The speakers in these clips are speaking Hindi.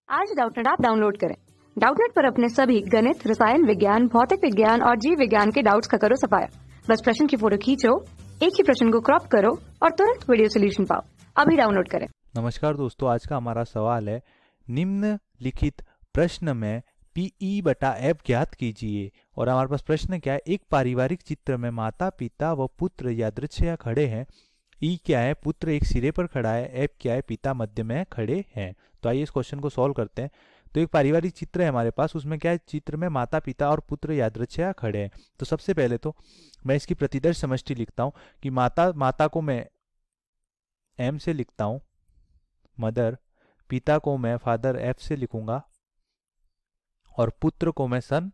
आज डाउटनेट ऐप डाउनलोड करें। डाउटनेट पर अपने सभी गणित, रसायन विज्ञान, भौतिक विज्ञान और जीव विज्ञान के डाउट्स का करो सफाया। बस प्रश्न की फोटो खींचो, एक ही प्रश्न को क्रॉप करो और तुरंत वीडियो सोल्यूशन पाओ। अभी डाउनलोड करें। नमस्कार दोस्तों, आज का हमारा सवाल है निम्नलिखित प्रश्न में पीई बटा एफ ज्ञात कीजिए। और हमारे पास प्रश्न क्या है, एक पारिवारिक चित्र में माता पिता व पुत्र यादृच्छया खड़े हैं। ई क्या है, पुत्र एक सिरे पर खड़ा है। एफ क्या है, पिता मध्य में खड़े हैं। तो आइए इस क्वेश्चन को सॉल्व करते हैं। तो एक पारिवारिक चित्र है हमारे पास, उसमें क्या है, चित्र में माता पिता और पुत्र यादृच्छया खड़े हैं। तो सबसे पहले तो मैं इसकी प्रतिदर्श समष्टि लिखता हूँ कि माता को मैं एम से लिखता हूँ, मदर, पिता को मैं फादर एफ से लिखूंगा और पुत्र को मैं सन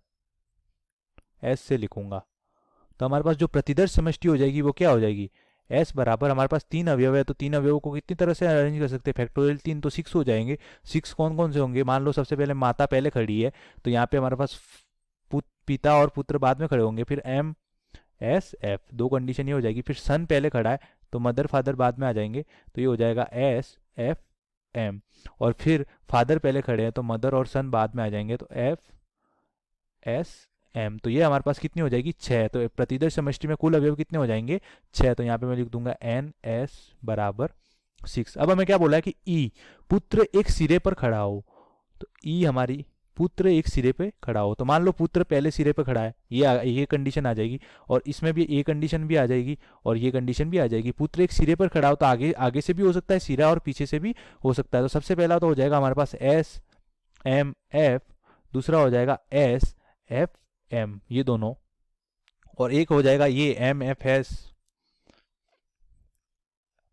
एस से लिखूंगा। तो हमारे पास जो प्रतिदर्श समष्टि हो जाएगी वो क्या हो जाएगी, एस बराबर, हमारे पास 3 अवयव है तो 3 अवयवों को कितनी तरह से अरेंज कर सकते हैं, फैक्टोरियल 3 तो 6 हो जाएंगे। 6 कौन कौन से होंगे, मान लो सबसे पहले माता पहले खड़ी है तो यहाँ पे हमारे पास पिता और पुत्र बाद में खड़े होंगे, फिर एम एस एफ, दो कंडीशन ये हो जाएगी। फिर सन पहले खड़ा है तो मदर फादर बाद में आ जाएंगे, तो ये हो जाएगा एस एफ एम। और फिर फादर पहले खड़े हैं तो मदर और सन बाद में आ जाएंगे, तो एफ एस एम। तो ये हमारे पास कितनी हो जाएगी, 6। तो प्रतिदर्श समष्टि में कुल अवयव कितने हो जाएंगे, 6। तो यहाँ पे मैं लिख दूंगा एन एस बराबर 6। अब हमें क्या बोला है कि ई, पुत्र एक सिरे पर खड़ा हो। तो ई हमारी पुत्र एक सिरे पे खड़ा हो, तो मान लो पुत्र पहले सिरे पे खड़ा है, ये कंडीशन आ जाएगी। और इसमें भी ये कंडीशन भी आ जाएगी और ये कंडीशन भी आ जाएगी। पुत्र एक सिरे पर खड़ा हो तो आगे आगे से भी हो सकता है सिरा और पीछे से भी हो सकता है। तो सबसे पहला तो हो जाएगा हमारे पास एस एम एफ, दूसरा हो जाएगा एस एफ एम, ये दोनों, और एक हो जाएगा ये एम एफ एस।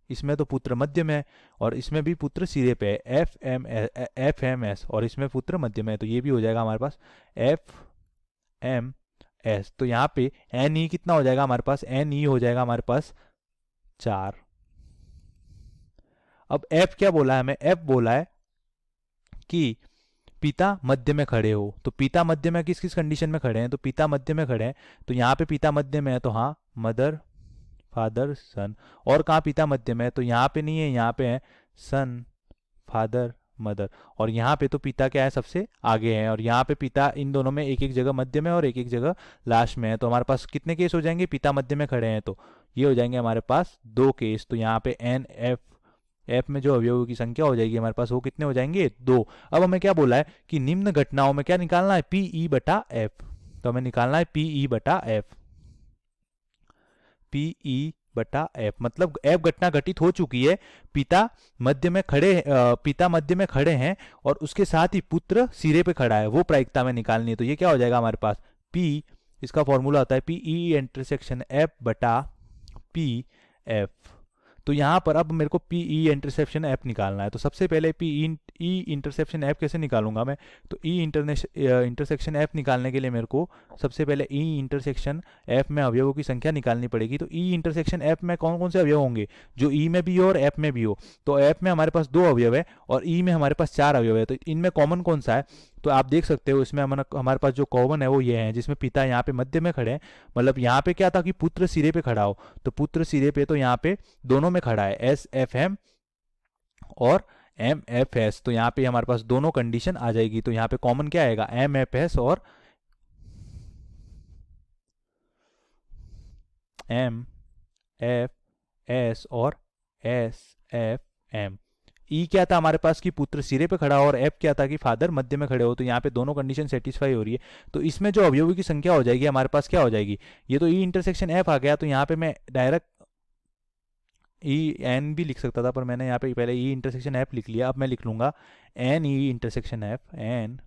इसमें तो पुत्र मध्य में है और इसमें भी पुत्र सिरे पे है, एफ एम एस, और इसमें पुत्र मध्य में है, तो ये भी हो जाएगा हमारे पास एफ एम एस। तो यहाँ पे एन ई कितना हो जाएगा हमारे पास, एन ई हो जाएगा हमारे पास 4। अब एफ क्या बोला है हमें, एफ बोला है कि पिता मध्य में खड़े हो। तो पिता मध्य में किस किस कंडीशन में खड़े हैं, तो पिता मध्य में खड़े हैं तो यहाँ पे पिता मध्य में है तो हाँ मदर फादर सन। और कहाँ पिता मध्य में है, तो यहाँ पे नहीं है, यहाँ पे है सन फादर मदर। और यहाँ पे तो पिता क्या है, सबसे आगे है, और यहाँ पे पिता इन दोनों में एक एक जगह मध्य में और एक एक जगह लास्ट में है। तो हमारे पास कितने केस हो जाएंगे, पिता मध्य में खड़े हैं तो ये हो जाएंगे हमारे पास 2 केस। तो यहाँ पे एन एफ एफ में जो अवयवों की संख्या हो जाएगी हमारे पास वो कितने हो जाएंगे, 2। अब हमें क्या बोला है कि निम्न घटनाओं में क्या निकालना है, पीई बटा एफ। तो हमें निकालना है पीई बटा एफ, पीई बटा एफ, मतलब एफ घटना घटित हो चुकी है, पिता मध्य में खड़े हैं और उसके साथ ही पुत्र सिरे पे खड़ा है, वो प्रायिकता में निकालनी है। तो ये क्या हो जाएगा हमारे पास, पी, इसका फॉर्मूला होता है पीई इंटरसेक्शन एफ बटा पी एफ। तो यहाँ पर अब मेरे को पीई इंटरसेप्शन एफ निकालना है। तो सबसे पहले पीई इंटरसेप्शन एफ कैसे निकालूंगा मैं, तो ई इंटरसेक्शन एफ निकालने के लिए मेरे को सबसे पहले ई इंटरसेक्शन एफ में अवयवों की संख्या निकालनी पड़ेगी। तो ई इंटरसेक्शन एफ में कौन कौन से अवयव होंगे, जो ई में भी हो और एफ में भी हो। तो एफ में हमारे पास 2 अवयव है और ई में हमारे पास 4 अवयव है। तो इनमें कॉमन कौन सा है, तो आप देख सकते हो इसमें हमारे पास जो कॉमन है वो ये है, जिसमें पिता यहाँ पे मध्य में खड़े हैं। मतलब यहाँ पे क्या था कि पुत्र सिरे पे खड़ा हो, तो पुत्र सिरे पे तो यहाँ पे दोनों में खड़ा है, एस एफ एम और एम एफ एस। तो यहाँ पे हमारे पास दोनों कंडीशन आ जाएगी। तो यहाँ पे कॉमन क्या आएगा, एम एफ एस और एम एफ एस और एस एफ एम। ई क्या था हमारे पास कि पुत्र सिरे पे खड़ा हो और एफ क्या था कि फादर मध्य में खड़े हो। तो यहाँ पे दोनों कंडीशन सेटिस्फाई हो रही है। तो इसमें जो अवयवों की संख्या हो जाएगी हमारे पास क्या हो जाएगी, ये तो ई इंटरसेक्शन एफ आ गया। तो यहाँ पे मैं डायरेक्ट ई एन भी लिख सकता था, पर मैंने यहाँ पे पहले ई इंटरसेक्शन एफ लिख लिया। अब मैं लिख लूंगा N E intersection F, N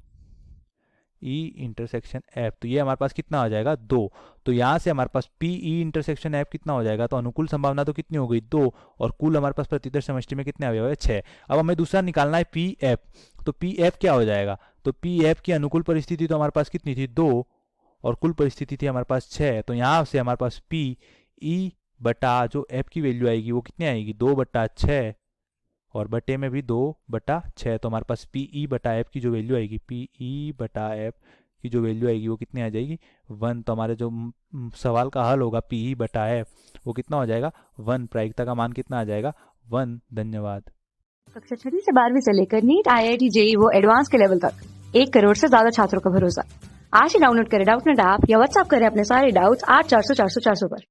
E intersection F. तो ये हमारे पास कितना आ जाएगा, 2। तो यहाँ से हमारे पास पी ई इंटरसेक्शन एफ कितना हो जाएगा, तो अनुकूल संभावना तो कितनी हो गई, 2, और कुल हमारे पास प्रतिदर्श समष्टि में कितने अवयव है, 6। अब हमें दूसरा निकालना है पी एफ। तो पी एफ क्या हो जाएगा, तो पी एफ की अनुकूल परिस्थिति तो हमारे पास कितनी थी, 2, और कुल परिस्थिति थी हमारे पास 6। तो यहाँ से हमारे पास पी ई बटा जो एफ की वैल्यू आएगी वो कितनी आएगी, 2/6, और बटे में भी 2/6। तो हमारे पास पीई बटा एफ की जो वैल्यू आएगी, पीई बटा एफ की जो वैल्यू आएगी वो कितनी आ जाएगी, 1। तो हमारे जो सवाल का हल होगा पीई बटा एफ वो कितना हो जाएगा, 1। प्रायिकता का मान कितना आ जाएगा, 1। धन्यवाद। कक्षा 6वीं से 12वीं से लेकर नीट, IIT, JEE वो एडवांस के लेवल तक 1 करोड़ से ज्यादा छात्रों का भरोसा। आज ही डाउनलोड करें डाउटनेट ऐप या व्हाट्सएप करें अपने सारे डाउट्स 8400 400 400 पर।